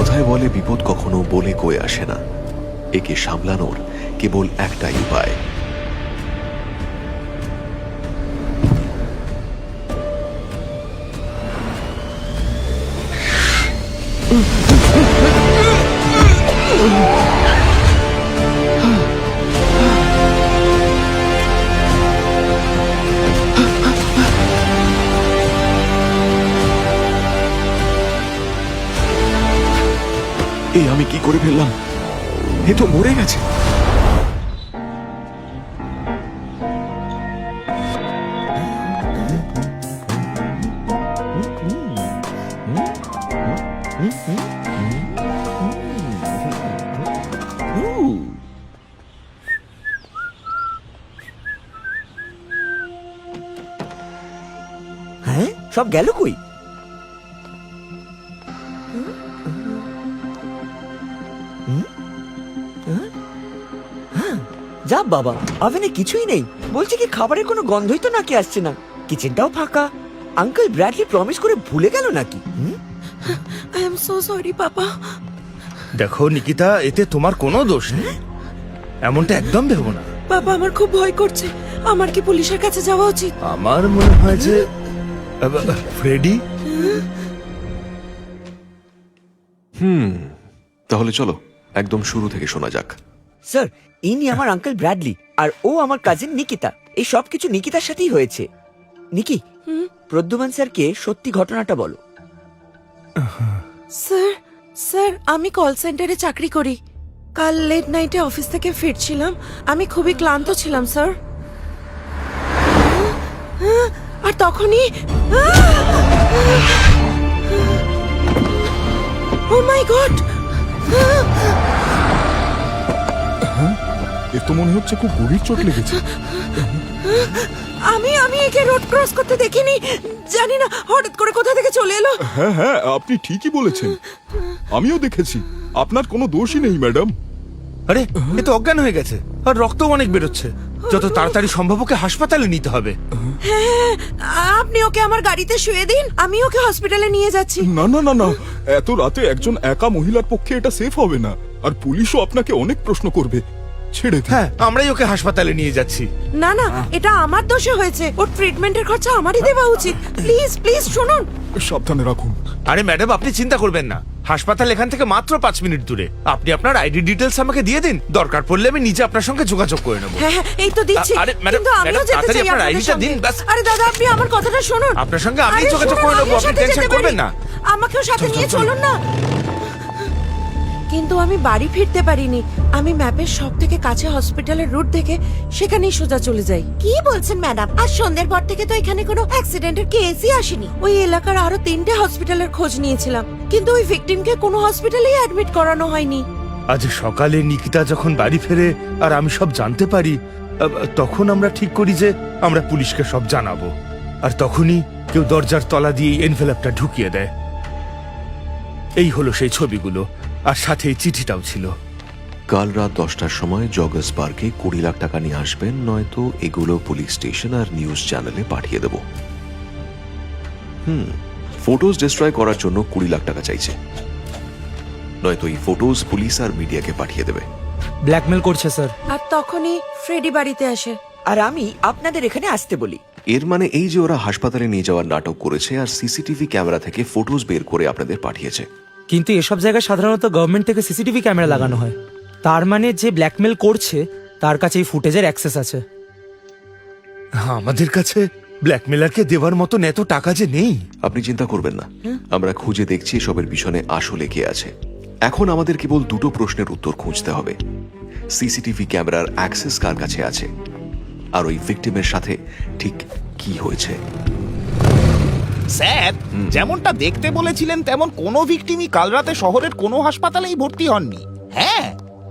কথায় বলে বিপদ কখনো বলে কয়ে আসে না, একে সামলানোর কেবল একটাই উপায়। এই আমি কি করে ফেললাম? এ তো মরে গেছে। হ্যাঁ, সব গেল কই? যা বাবা, ওভেনে কিছুই নেই। বলছি কি খাবারের কোনো গন্ধই তো নাকি আসছে না। কিচেনটাও ফাঁকা। আঙ্কেল ব্র্যাডলি প্রমিস করে ভুলে গেল নাকি? আই এম সো সরি পাপা। দেখো নিকিতা, এতে তোমার কোনো দোষ নেই, এমনটা একদম ভেবো না। বাবা আমার খুব ভয় করছে। আমার কি পুলিশের কাছে যাওয়া উচিত? আমার মনে হয় যে ফ্রেডি। তাহলে চলো একদম শুরু থেকে শোনা যাক। স্যার, ইনি আমার আঙ্কেল ব্র্যাডলি আর ও আমার কাজিন নিকিতা। এই সব কিছু নিকিতার সাথেই হয়েছে। নিকি, প্রদ্যুমান স্যারকে সত্যি ঘটনাটা বলো। স্যার স্যার আমি কল সেন্টারে চাকরি করি। কাল লেট নাইটে অফিস থেকে ফিরছিলাম। আমি খুবই ক্লান্ত ছিলাম স্যার। আর তখনই ও মাই গড! এ তো মনে হচ্ছে খুব গভীর চোট লেগেছে। আমি একে রোড ক্রস করতে দেখিনি। জানি না হঠাৎ করে কোথা থেকে চলে এলো। হ্যাঁ হ্যাঁ, আপনি ঠিকই বলেছেন, আমিও দেখেছি। আপনার কোনো দোষই নেই ম্যাডাম। আরে, এ তো অজ্ঞান হয়ে গেছে আর রক্তও অনেক বেরোচ্ছে। যত তাড়াতাড়ি সম্ভব ওকে হাসপাতালে নিতে হবে। হ্যাঁ, আপনি ওকে আমার গাড়িতে শুয়ে দিন, আমি ওকে হসপিটালে নিয়ে যাচ্ছি। না না না না, এত রাতে একজন একা মহিলার পক্ষে এটা সেফ হবে না, আর পুলিশও আপনাকে অনেক প্রশ্ন করবে। ছেড়ে দিন। হ্যাঁ, আমরাই ওকে হাসপাতালে নিয়ে যাচ্ছি। না না, এটা আমার দোষে হয়েছে। ওর ট্রিটমেন্টের খরচা আমারই দেওয়া উচিত। প্লিজ প্লিজ শুনুন। সাবধানে রাখুন। আরে ম্যাডাম, আপনি চিন্তা করবেন না, হাসপাতাল এখান থেকে মাত্র 5 মিনিট দূরে। আপনি আপনার আইডি ডিটেলস আমাকে দিয়ে দিন, দরকার পড়লে আমি নিজে আপনার সঙ্গে যোগাযোগ করে নেব। হ্যাঁ হ্যাঁ, এই তো দিচ্ছি। আরে, ম্যাডাম, কিন্তু আমিও ম্যাডাম, যেতে তাড়াতাড়ি চাই আপনার আপনাদের আইডিটা সঙ্গে। দিন, ব্যাস। আরে দাদা, আপনি আমার কথাটা শুনুন। আপনার সঙ্গে আমি আরে যোগাযোগ শুনুন, করে নেব, আমিও আপনি সাথে টেনশন যেতে করবেন দেবেন। না। আমাকেও সাথে নিয়ে চলুন না। কিন্তু আমি বাড়ি ফিরতে পারিনি। আমি ম্যাপের সব থেকে কাছে হসপিটালের রুট দেখে সেখানেই সোজা চলে যাই। কি বলছেন ম্যাডাম? আর সন্ধ্যের পর থেকে তো এখানে কোনো অ্যাক্সিডেন্টের কেসই আসেনি। ওই এলাকার আরো 3টে হসপিটালের খোঁজ নিয়েছিলাম, কিন্তু ওই ভিকটিমকে কোনো হসপিটালেই অ্যাডমিট করানো হয়নি। আজ সকালে নিকিতা যখন বাড়ি ফেরে আর আমি সব জানতে পারি, তখন আমরা ঠিক করি যে আমরা পুলিশকে সব জানাবো। আর তখনই কেউ দরজার তলা দিয়ে এনভেলপটা ঢুকিয়ে দেয়। এই হলো সেই ছবিগুলো, আর সাথে এই চিঠিটাও ছিল। কাল রাত 10টার সময় জগার্স পার্কে 20 লাখ টাকা নিয়ে আসবেন, নয়তো এগুলো পুলিশ স্টেশন আর নিউজ চ্যানেলে পাঠিয়ে দেব। ফটোজ ডিস্ট্রয় করার জন্য 20 লাখ টাকা চাইছে, নয়তো এই ফটোজ পুলিশ আর মিডিয়াকে পাঠিয়ে দেবে। ব্ল্যাকমেল করছে স্যার। আর তখনই ফ্রেডি বাড়িতে আসে। আর আমি আপনাদের এখানে আসতে বলি। এর মানে এই যে ওরা হাসপাতালে নিয়ে যাওয়ার নাটক করেছে আর সিসিটিভি ক্যামেরা থেকে ফটোজ বের করে আপনাদের পাঠিয়েছে। কিন্তু এসব জায়গায় সাধারণত গভর্নমেন্ট থেকে সিসিটিভি ক্যামেরা লাগানো হয়। তার মানে যে ব্ল্যাকমেল করছে তার কাছে এই ফুটেজের অ্যাক্সেস আছে। আমাদের কাছে ব্ল্যাকমেলারকে দেওয়ার মতো এত টাকা যে নেই। আপনি চিন্তা করবেন না, আমরা খুঁজে দেখছি এসবের পিছনে আসলে কে আছে। এখন আমাদের কেবল 2টো প্রশ্নের উত্তর খুঁজতে হবে। সিসিটিভি ক্যামেরার অ্যাক্সেস কার কাছে আছে, আর ওই ভিকটিমের সাথে ঠিক কি হয়েছে। স্যার, যেমনটা দেখতে বলেছিলেন তেমন কোনো ভিকটিমই কাল রাতে শহরের কোনো হাসপাতালেই ভর্তি হননি। হ্যাঁ,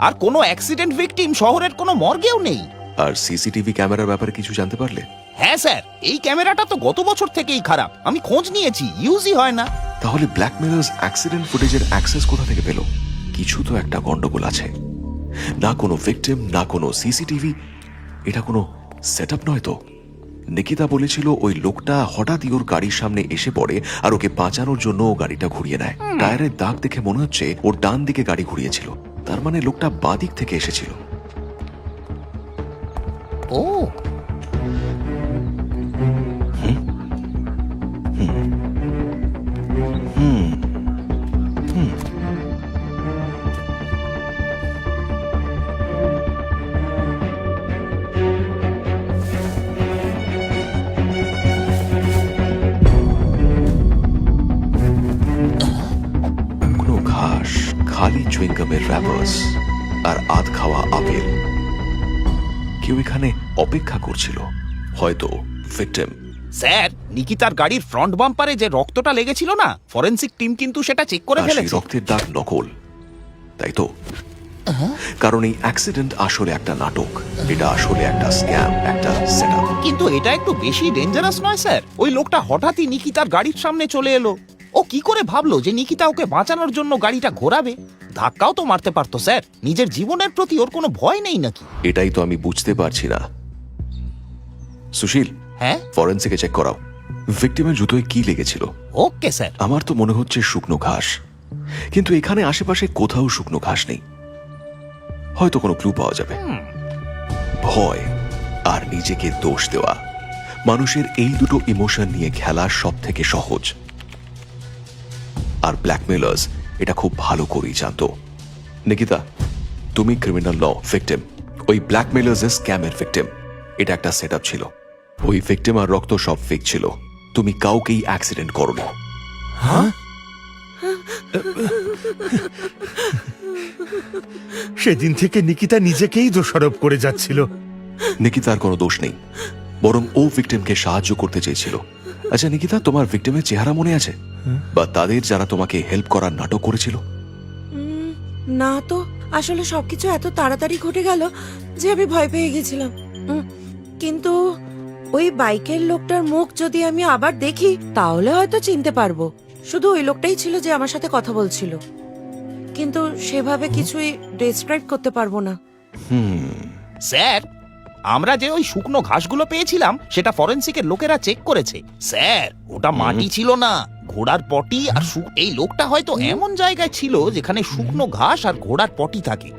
আর কোনো অ্যাক্সিডেন্ট ভিকটিম শহরের কোনো মর্গেও নেই। আর সিসিটিভি ক্যামেরার ব্যাপারে কিছু জানতে পারলে? হ্যাঁ স্যার, এই ক্যামেরাটা তো গত বছর থেকেই খারাপ। আমি খোঁজ নিয়েছি, ইউজই হয় না। তাহলে ব্ল্যাকমেলার্স অ্যাক্সিডেন্ট ফুটেজের অ্যাক্সেস কোথা থেকে পেল? কিছু তো একটা গন্ডগোল আছে। না কোনো ভিকটিম, না কোনো সিসিটিভি, এটা কোনো সেটআপ নয় তো? নিকিতা বলেছিল ওই লোকটা হঠাৎই ওর গাড়ির সামনে এসে পড়ে আর ওকে বাঁচানোর জন্য ও গাড়িটা ঘুরিয়ে নেয়। টায়ারের দাগ দেখে মনে হচ্ছে ওর ডান দিকে গাড়ি ঘুরিয়েছিল, তার মানে লোকটা বাঁ দিক থেকে এসেছিল। ও কোনো ঘাস, খালি চুইংগামের র্যাপার্স আর আধ খাওয়া আপেল। কেউ এখানে অপেক্ষা করছিল, হয়তো ভিকটিম। স্যার, নিকিতার গাড়ির ফ্রন্ট বাম্পারে যে রক্তটা লেগেছিল না, ফরেনসিক টিম কিন্তু সেটা চেক করে আর সেই ফেলেছে। রক্তের দাগ নকল, তাই তো? কারণ এই অ্যাক্সিডেন্ট আসলে একটা নাটক, এটা আসলে একটা স্ক্যাম, একটা সেটআপ। কিন্তু এটা একটু বেশি ডেঞ্জারাস নয় স্যার? ওই লোকটা হঠাৎই নিকিতার গাড়ির সামনে চলে এলো। ও কি করে ভাবলো যে নিকিতা ওকে বাঁচানোর জন্য গাড়িটা ঘোরাবে? ধাক্কাও তো মারতে পারতো স্যার। নিজের জীবনের প্রতি ওর কোনো ভয় নেই নাকি? এটাই তো আমি বুঝতে পারছি না। সুশীল, হ্যাঁ, ফরেন্সিকে চেক করাও। ভিকটিমের জুতোয় কি লেগেছিল? Okay sir. আমার তো মনে হচ্ছে শুকনো ঘাস, কিন্তু এখানে আশেপাশে কোথাও শুকনো ঘাস নেই। হয়তো কোনো ক্লু পাওয়া যাবে। ভয় আর নিজেকে দোষ দেওয়া, মানুষের এই দুটো ইমোশন নিয়ে খেলা সব থেকে সহজ। আর ব্ল্যাকমেলার্স এটা খুব ভালো করেই জানতো। নিকিতা, তুমি ক্রিমিনাল ন, ভিকটিম। ওই ব্ল্যাকমেলার্স এর স্ক্যামের ভিকটিম। এটা একটা সেটআপ ছিল। ওই ভিকটিম আর রক্ত সব ফেক ছিল। তুমি কাউকেই অ্যাক্সিডেন্ট করোনি। সেদিন থেকে নিকিতা নিজেকেই দোষারোপ করে যাচ্ছিল। নিকিতার কোনো দোষ নেই, বরং ও ভিকটিমকে সাহায্য করতে চেয়েছিল। আচ্ছা নিকিতা, তোমার ভিকটিমের চেহারা মনে আছে? বা তাদের যারা তোমাকে হেল্প করার নাটক করেছিল? না তো, আসলে সবকিছু এত তাড়াতাড়ি ঘটে গেল যে আমি ভয় পেয়ে গেছিলাম। কিন্তু ওই বাইকের লোকটার মুখ যদি আমি আবার দেখি তাহলে হয়তো চিনতে পারবো। শুধু ওই লোকটাই ছিল যে আমার সাথে কথা বলছিল, কিন্তু সেভাবে কিছুই ডেসক্রাইব করতে পারবো না। স্যার, আমরা যে ওই শুকনো ঘাসগুলো পেয়েছিলাম সেটা ফরেনসিকের লোকেরা চেক করেছে। স্যার, ওটা মাটি ছিল না, ঘোড়ার পটি। আর এই লোকটা হয়তো এমন জায়গায় ছিল যেখানে শুকনো ঘাস আর ঘোড়ার পটি থাকে।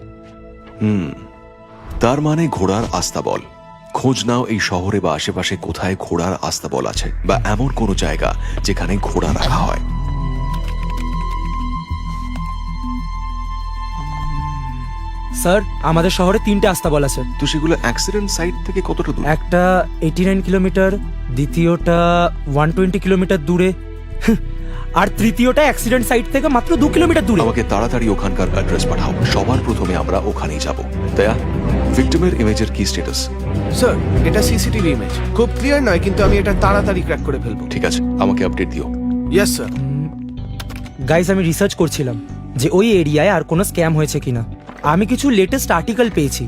তার মানে ঘোড়ার আস্তাবল। খোঁজ নাও এই শহরে বা আশেপাশে কোথায় ঘোড়ার আস্তাবল আছে, বা এমন কোনো জায়গা যেখানে ঘোড়া রাখা হয়। স্যার, আমাদের শহরে 3টে আস্তাবল আছে। তো সেগুলো অ্যাক্সিডেন্ট সাইট থেকে কতটা দূর? একটা 89 কিলোমিটার, দ্বিতীয়টা 120 কিলোমিটার দূরে, আর তৃতীয়টা অ্যাক্সিডেন্ট সাইট থেকে মাত্র 2 কিলোমিটার দূরে। আমাকে তাড়াতাড়ি ওখানকার অ্যাড্রেস পাঠাও। সবার প্রথমে আমরা ওখানেই যাব। দয়া, ভিকটিমের ইমেজের কি স্ট্যাটাস? স্যার, এটা সিসিটিভি ইমেজ। খুব ক্লিয়ার নয়, কিন্তু আমি এটা তাড়াতাড়ি ক্র্যাক করে ফেলবো। ঠিক আছে, আমাকে আপডেট দিও। Yes sir. গাইস, আমি রিসার্চ করছিলাম যে ওই এরিয়ায় আর কোনো স্ক্যাম হয়েছে কিনা। আমি কিছু লেটেস্ট আর্টিকেল পেয়েছি,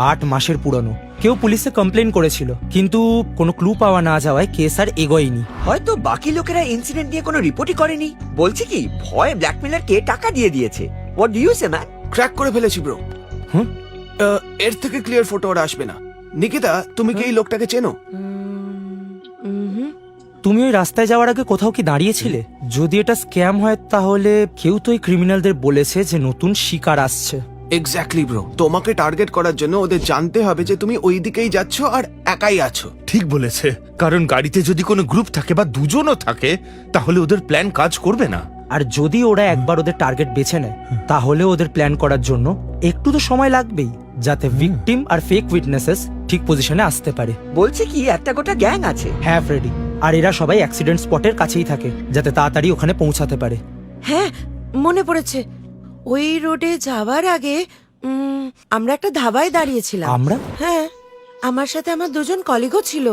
8 মাসের পুরনো। কেউ পুলিশে কমপ্লেন করেছিল, কিন্তু কোনো ক্লু পাওয়া না যাওয়ায় কেস আর এগোয়নি। হয়তো বাকি লোকেরা ইনসিডেন্ট নিয়ে কোনো রিপোর্টই করেনি। বলছি কি, ভয়ে ব্ল্যাকমেলারকে টাকা দিয়ে দিয়েছে। What do you say man? Crack করে ফেলেছি ব্রো। হুম? এর থেকে ক্লিয়ার ফটো আর আসবে না। নিকিতা, তুমি কি এই লোকটাকে চেনো? তুমি ওই রাস্তায় যাওয়ার আগে কোথাও কি দাঁড়িয়েছিলে? যদি এটা স্ক্যাম হয় তাহলে কেউ তো ওই ক্রিমিনালদের বলেছে যে নতুন শিকার আসছে। এক্স্যাক্টলি ব্রো, তোমাকে টার্গেট করার জন্য ওদের জানতে হবে যে তুমি ওই দিকেই যাচ্ছ আর একাই আছো। ঠিক বলেছে, কারণ গাড়িতে যদি কোনো গ্রুপ থাকে বা দুজনও থাকে তাহলে ওদের প্ল্যান কাজ করবে না। আর যদি ওরা একবার ওদের টার্গেট বেছে নেয় তাহলে ওদের প্ল্যান করার জন্য একটু তো সময় লাগবেই, যাতে ভিকটিম আর ফেক উইটনেসেস ঠিক পজিশনে আসতে পারে। বলছে কি একটা গোটা গ্যাং আছে। হ্যাঁ ফ্রেডি, আর এরা সবাই অ্যাক্সিডেন্ট স্পটের কাছেই থাকে, যাতে তাড়াতাড়ি ওখানে পৌঁছাতে পারে। হ্যাঁ, মনে পড়েছে। ওই রোডে যাওয়ার আগে আমরা একটা ধাবায় দাঁড়িয়েছিলাম। আমরা? হ্যাঁ, আমার সাথে আমার 2জন কলিগও ছিল।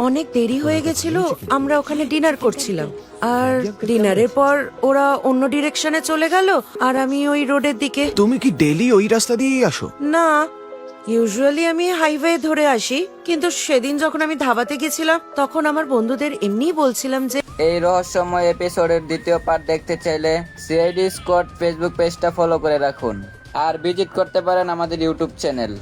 অনেক দেরি হয়ে গেছিল, আমরা ওখানে ডিনার করছিলাম। আর ডিনারের পর ওরা অন্য ডিরেকশনে চলে গেল আর আমি ওই রোডের দিকে। তুমি কি ডেইলি ওই রাস্তা দিয়েই আসো? না, ইউজুয়ালি আমি হাইওয়ে ধরে আসি, কিন্তু সেদিন যখন আমি ধাবাতে গেছিলাম তখন আমার বন্ধুদের এমনিই বলছিলাম যে এই রহস্যময় এপিসোডের দ্বিতীয় পার্ট দেখতে চাইলে সিআইডি স্কোয়াড ফেসবুক পেজটা ফলো করে রাখুন আর ভিজিট করতে পারেন আমাদের ইউটিউব চ্যানেল।